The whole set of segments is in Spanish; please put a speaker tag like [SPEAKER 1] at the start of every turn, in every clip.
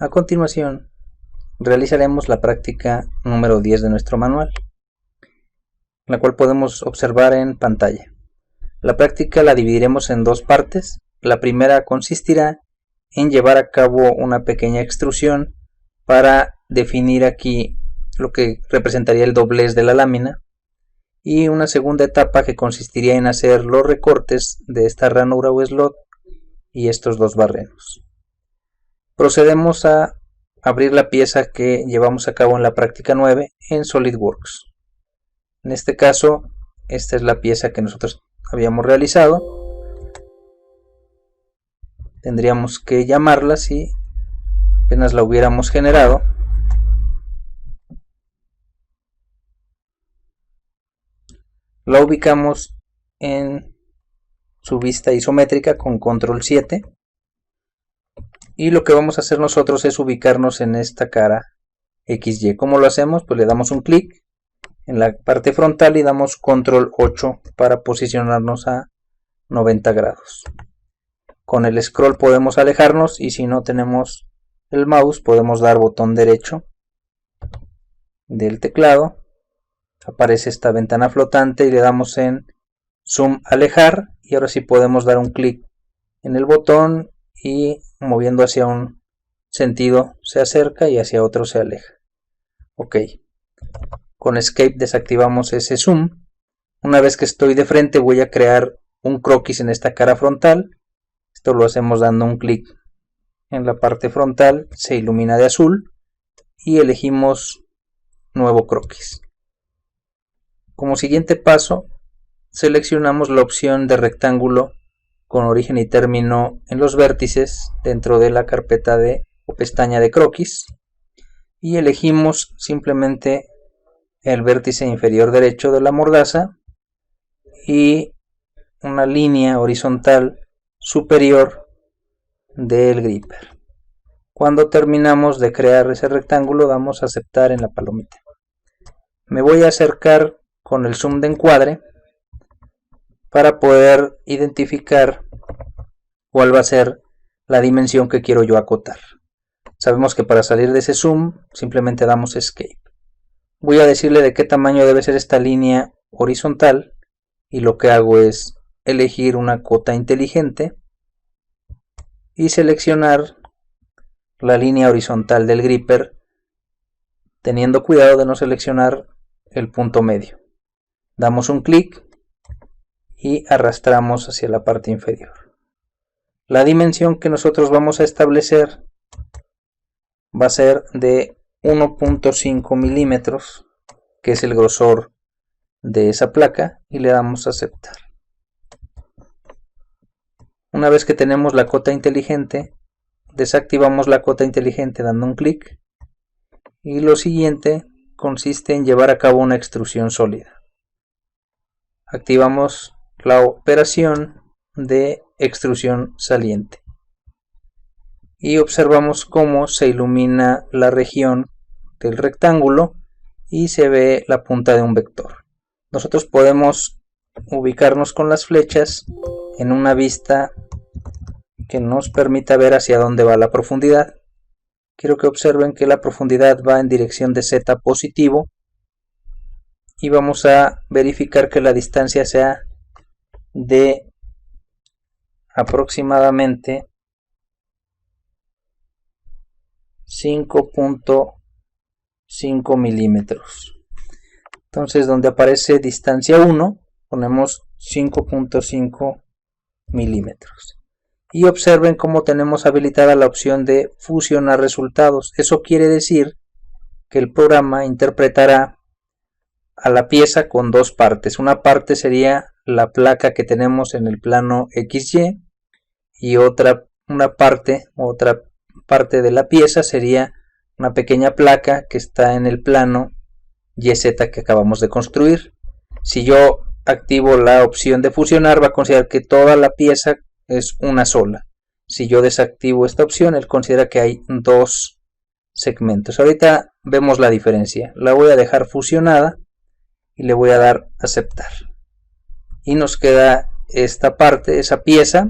[SPEAKER 1] A continuación, realizaremos la práctica número 10 de nuestro manual, la cual podemos observar en pantalla. La práctica la dividiremos en dos partes. La primera consistirá en llevar a cabo una pequeña extrusión para definir aquí lo que representaría el doblez de la lámina, y una segunda etapa que consistiría en hacer los recortes de esta ranura o slot y estos dos barrenos. Procedemos a abrir la pieza que llevamos a cabo en la práctica 9 en SolidWorks. En este caso, esta es la pieza que nosotros habíamos realizado. Tendríamos que llamarla si apenas la hubiéramos generado. La ubicamos en su vista isométrica con control 7. Y lo que vamos a hacer nosotros es ubicarnos en esta cara XY. ¿Cómo lo hacemos? Pues le damos un clic en la parte frontal y damos control 8 para posicionarnos a 90 grados. Con el scroll podemos alejarnos, y si no tenemos el mouse podemos dar botón derecho del teclado. Aparece esta ventana flotante y le damos en zoom alejar, y ahora sí podemos dar un clic en el botón y moviendo hacia un sentido se acerca y hacia otro se aleja. Ok, con escape desactivamos ese zoom. Una vez que estoy de frente voy a crear un croquis en esta cara frontal. Esto lo hacemos dando un clic en la parte frontal, se ilumina de azul y elegimos nuevo croquis. Como siguiente paso, seleccionamos la opción de rectángulo con origen y término en los vértices dentro de la carpeta o pestaña de croquis, y elegimos simplemente el vértice inferior derecho de la mordaza y una línea horizontal superior del gripper. Cuando terminamos de crear ese rectángulo damos a aceptar en la palomita. Me voy a acercar con el zoom de encuadre para poder identificar cuál va a ser la dimensión que quiero yo acotar. Sabemos que para salir de ese zoom simplemente damos escape. Voy a decirle de qué tamaño debe ser esta línea horizontal, y lo que hago es elegir una cota inteligente y seleccionar la línea horizontal del gripper, teniendo cuidado de no seleccionar el punto medio. Damos un clic y arrastramos hacia la parte inferior. La dimensión que nosotros vamos a establecer va a ser de 1.5 milímetros, que es el grosor de esa placa, y le damos a aceptar. Una vez que tenemos la cota inteligente, desactivamos la cota inteligente dando un clic, y lo siguiente consiste en llevar a cabo una extrusión sólida. Activamos la operación de extrusión saliente y observamos cómo se ilumina la región del rectángulo y se ve la punta de un vector. Nosotros podemos ubicarnos con las flechas en una vista que nos permita ver hacia dónde va la profundidad. Quiero que observen que la profundidad va en dirección de Z positivo, y vamos a verificar que la distancia sea de aproximadamente 5.5 milímetros. Entonces, donde aparece distancia 1 ponemos 5.5 milímetros, y observen cómo tenemos habilitada la opción de fusionar resultados. Eso quiere decir que el programa interpretará a la pieza con dos partes. Una parte sería la placa que tenemos en el plano XY, y otra parte de la pieza sería una pequeña placa que está en el plano YZ que acabamos de construir. Si yo activo la opción de fusionar, va a considerar que toda la pieza es una sola. Si yo desactivo esta opción, él considera que hay dos segmentos. Ahorita vemos la diferencia. La voy a dejar fusionada y le voy a dar aceptar, y nos queda esta parte, esa pieza.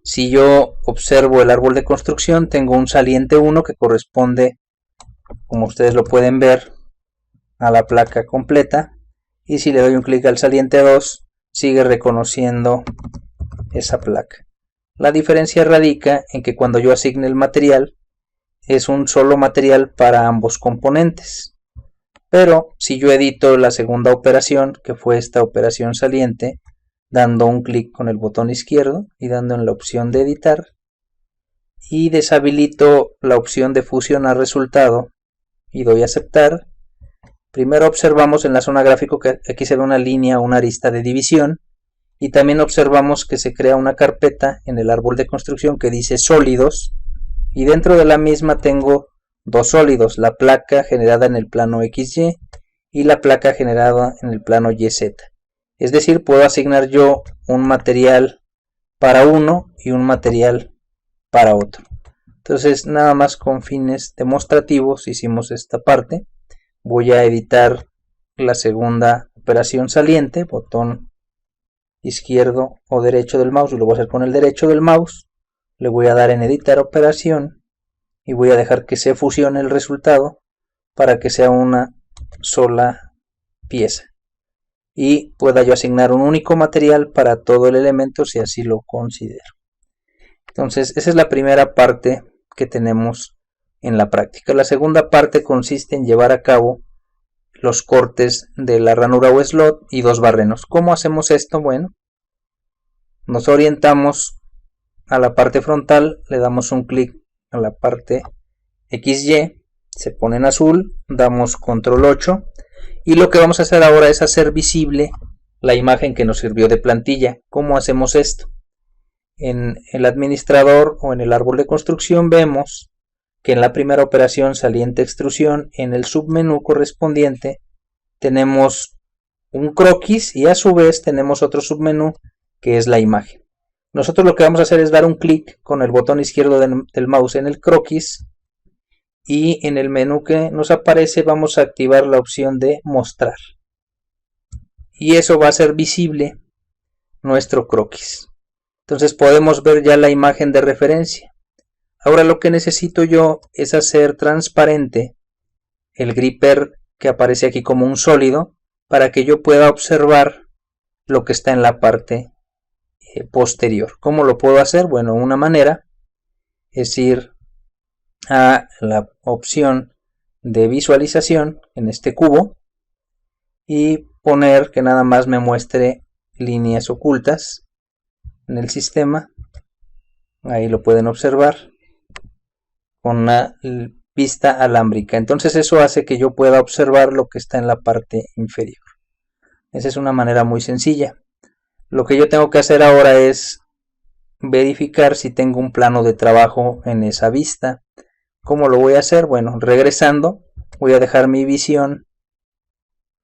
[SPEAKER 1] Si yo observo el árbol de construcción, tengo un saliente 1 que corresponde, como ustedes lo pueden ver, a la placa completa, y si le doy un clic al saliente 2 sigue reconociendo esa placa. La diferencia radica en que cuando yo asigne el material es un solo material para ambos componentes, pero si yo edito la segunda operación, que fue esta operación saliente, dando un clic con el botón izquierdo y dando en la opción de editar, y deshabilito la opción de fusionar resultado y doy a aceptar, primero observamos en la zona gráfico que aquí se ve una línea, una arista de división, y también observamos que se crea una carpeta en el árbol de construcción que dice sólidos, y dentro de la misma tengo dos sólidos, la placa generada en el plano XY y la placa generada en el plano YZ. Es decir, puedo asignar yo un material para uno y un material para otro. Entonces, nada más con fines demostrativos hicimos esta parte. Voy a editar la segunda operación saliente, botón izquierdo o derecho del mouse, y lo voy a hacer con el derecho del mouse. Le voy a dar en editar operación y voy a dejar que se fusione el resultado para que sea una sola pieza y pueda yo asignar un único material para todo el elemento si así lo considero. Entonces esa es la primera parte que tenemos en la práctica. La segunda parte consiste en llevar a cabo los cortes de la ranura o slot y dos barrenos. ¿Cómo hacemos esto? Bueno, nos orientamos a la parte frontal, le damos un clic a la parte XY, se pone en azul, damos control 8 y lo que vamos a hacer ahora es hacer visible la imagen que nos sirvió de plantilla. ¿Cómo hacemos esto? En el administrador o en el árbol de construcción vemos que en la primera operación saliente extrusión, en el submenú correspondiente tenemos un croquis y a su vez tenemos otro submenú que es la imagen. Nosotros lo que vamos a hacer es dar un clic con el botón izquierdo del mouse en el croquis y en el menú que nos aparece vamos a activar la opción de mostrar y eso va a hacer visible nuestro croquis. Entonces podemos ver ya la imagen de referencia. Ahora lo que necesito yo es hacer transparente el gripper que aparece aquí como un sólido para que yo pueda observar lo que está en la parte posterior. ¿Cómo lo puedo hacer? Bueno, una manera es ir a la opción de visualización en este cubo y poner que nada más me muestre líneas ocultas en el sistema. Ahí lo pueden observar con una vista alámbrica. Entonces eso hace que yo pueda observar lo que está en la parte inferior. Esa es una manera muy sencilla. Lo que yo tengo que hacer ahora es verificar si tengo un plano de trabajo en esa vista. ¿Cómo lo voy a hacer? Bueno, regresando, voy a dejar mi visión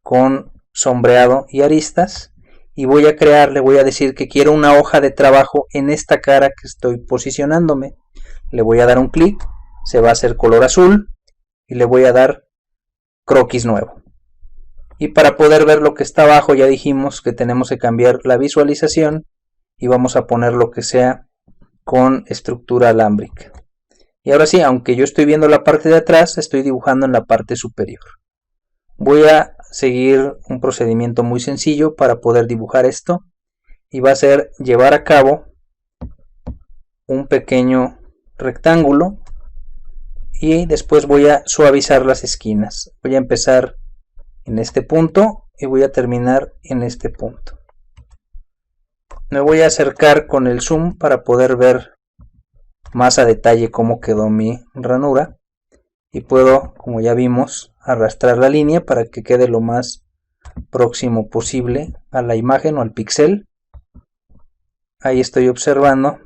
[SPEAKER 1] con sombreado y aristas y voy a crear, le voy a decir que quiero una hoja de trabajo en esta cara que estoy posicionándome. Le voy a dar un clic, se va a hacer color azul y le voy a dar croquis nuevo. Y para poder ver lo que está abajo ya dijimos que tenemos que cambiar la visualización y vamos a poner lo que sea con estructura alámbrica. Y ahora sí, aunque yo estoy viendo la parte de atrás, estoy dibujando en la parte superior. Voy a seguir un procedimiento muy sencillo para poder dibujar esto y va a ser llevar a cabo un pequeño rectángulo y después voy a suavizar las esquinas. Voy a empezar en este punto y voy a terminar en este punto. Me voy a acercar con el zoom para poder ver más a detalle cómo quedó mi ranura y puedo, como ya vimos, arrastrar la línea para que quede lo más próximo posible a la imagen o al píxel. Ahí estoy observando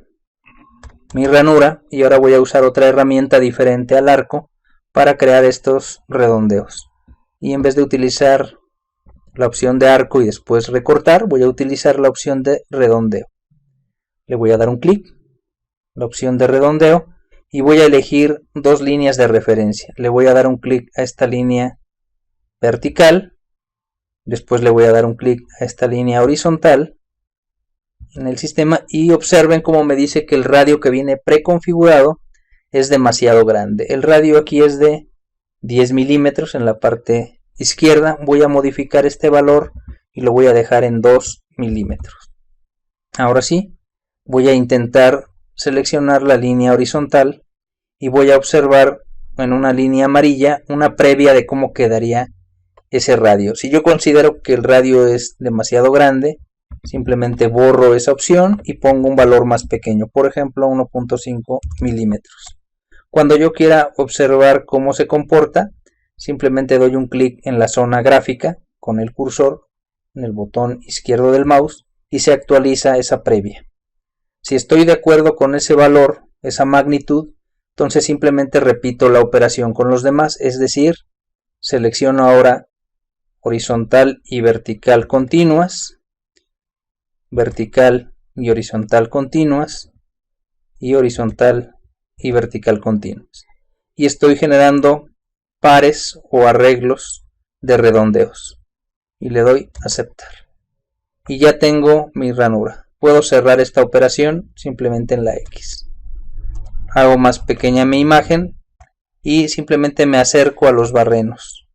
[SPEAKER 1] mi ranura y ahora voy a usar otra herramienta diferente al arco para crear estos redondeos. Y en vez de utilizar la opción de arco y después recortar, voy a utilizar la opción de redondeo. Le voy a dar un clic, la opción de redondeo, y voy a elegir dos líneas de referencia. Le voy a dar un clic a esta línea vertical, después le voy a dar un clic a esta línea horizontal, en el sistema y observen cómo me dice que el radio que viene preconfigurado es demasiado grande. El radio aquí es de 10 milímetros en la parte izquierda. Voy a modificar este valor y lo voy a dejar en 2 milímetros. Ahora sí, voy a intentar seleccionar la línea horizontal y voy a observar en una línea amarilla una previa de cómo quedaría ese radio. Si yo considero que el radio es demasiado grande, simplemente borro esa opción y pongo un valor más pequeño, por ejemplo 1.5 milímetros. Cuando yo quiera observar cómo se comporta, simplemente doy un clic en la zona gráfica con el cursor en el botón izquierdo del mouse y se actualiza esa previa. Si estoy de acuerdo con ese valor, esa magnitud, entonces simplemente repito la operación con los demás, es decir, selecciono ahora horizontal y vertical continuas, vertical y horizontal continuas y horizontal y vertical continuas. Y estoy generando pares o arreglos de redondeos. Y le doy aceptar. Y ya tengo mi ranura. Puedo cerrar esta operación simplemente en la X. Hago más pequeña mi imagen y simplemente me acerco a los barrenos.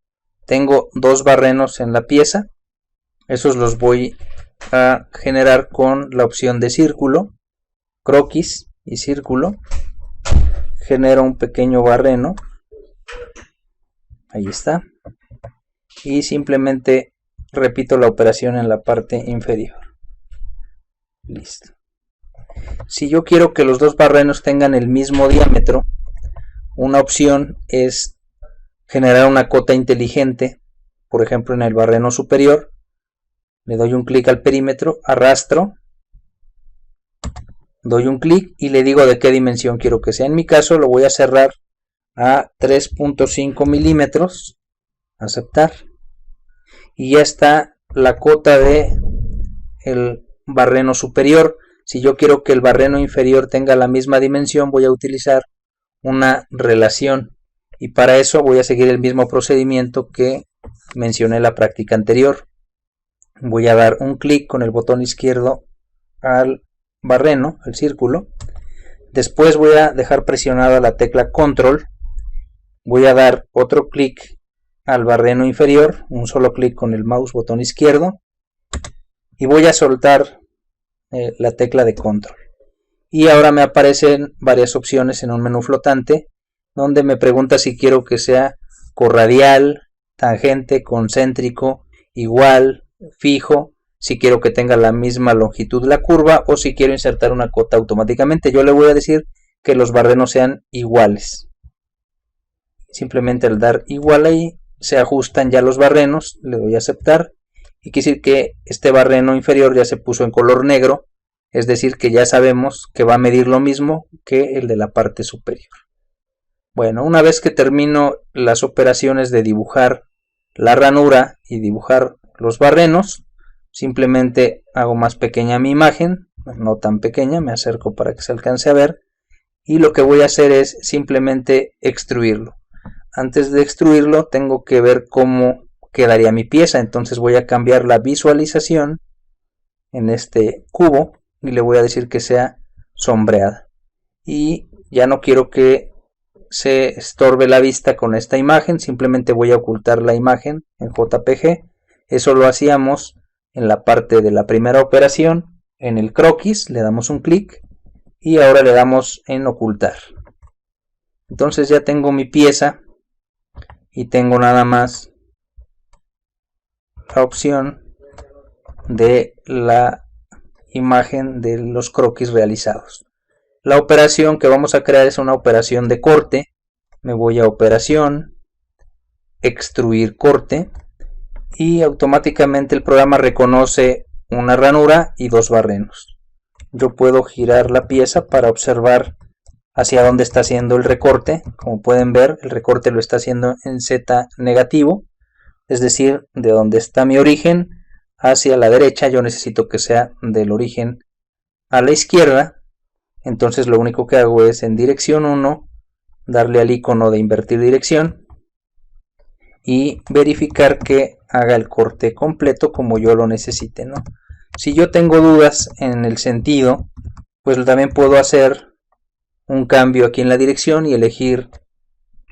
[SPEAKER 1] Tengo 2 barrenos en la pieza. Esos los voy a generar con la opción de círculo, croquis y círculo. Genero un pequeño barreno. Ahí está. Y simplemente repito la operación en la parte inferior. Listo. Si yo quiero que los 2 barrenos tengan el mismo diámetro, una opción es generar una cota inteligente. Por ejemplo, en el barreno superior, le doy un clic al perímetro, arrastro, doy un clic y le digo de qué dimensión quiero que sea. En mi caso lo voy a cerrar a 3.5 milímetros, aceptar, y ya está la cota de el barreno superior. Si yo quiero que el barreno inferior tenga la misma dimensión, voy a utilizar una relación y para eso voy a seguir el mismo procedimiento que mencioné en la práctica anterior. Voy a dar un clic con el botón izquierdo al barreno, el círculo. Después voy a dejar presionada la tecla control. Voy a dar otro clic al barreno inferior, un solo clic con el mouse botón izquierdo y voy a soltar la tecla de control. Y ahora me aparecen varias opciones en un menú flotante donde me pregunta si quiero que sea corradial, tangente, concéntrico, igual, fijo, si quiero que tenga la misma longitud la curva o si quiero insertar una cota automáticamente. Yo le voy a decir que los barrenos sean iguales. Simplemente al dar igual ahí se ajustan ya los barrenos, le doy a aceptar y quiere decir que este barreno inferior ya se puso en color negro, es decir que ya sabemos que va a medir lo mismo que el de la parte superior. Bueno, una vez que termino las operaciones de dibujar la ranura y dibujar los barrenos, simplemente hago más pequeña mi imagen, no tan pequeña, me acerco para que se alcance a ver, y lo que voy a hacer es simplemente extruirlo. Antes de extruirlo tengo que ver cómo quedaría mi pieza, entonces voy a cambiar la visualización en este cubo y le voy a decir que sea sombreada. Y ya no quiero que se estorbe la vista con esta imagen, simplemente voy a ocultar la imagen en JPG. Eso lo hacíamos en la parte de la primera operación, en el croquis, le damos un clic y ahora le damos en ocultar. Entonces ya tengo mi pieza y tengo nada más la opción de la imagen de los croquis realizados. La operación que vamos a crear es una operación de corte. Me voy a operación, extruir corte y automáticamente el programa reconoce una ranura y 2 barrenos. Yo puedo girar la pieza para observar hacia dónde está haciendo el recorte. Como pueden ver, el recorte lo está haciendo en Z negativo, es decir, de donde está mi origen hacia la derecha. Yo necesito que sea del origen a la izquierda. Entonces lo único que hago es en dirección 1 darle al icono de invertir dirección y verificar que haga el corte completo como yo lo necesite, ¿no? Si yo tengo dudas en el sentido, pues también puedo hacer un cambio aquí en la dirección y elegir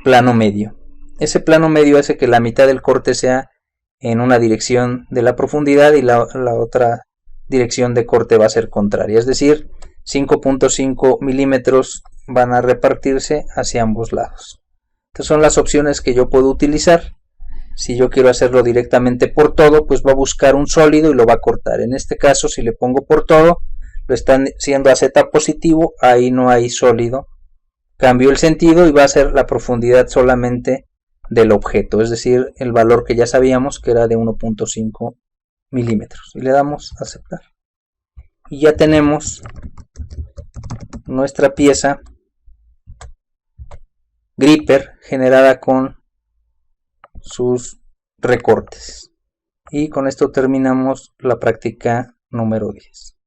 [SPEAKER 1] plano medio. Ese plano medio hace que la mitad del corte sea en una dirección de la profundidad y la otra dirección de corte va a ser contraria, es decir, 5.5 milímetros van a repartirse hacia ambos lados. Estas son las opciones que yo puedo utilizar. Si yo quiero hacerlo directamente por todo, pues va a buscar un sólido y lo va a cortar. En este caso, si le pongo por todo, lo están siendo a Z positivo, ahí no hay sólido. Cambio el sentido y va a ser la profundidad solamente del objeto, es decir, el valor que ya sabíamos que era de 1.5 milímetros. Y le damos a aceptar. Y ya tenemos nuestra pieza gripper generada con sus recortes. Y con esto terminamos la práctica número 10.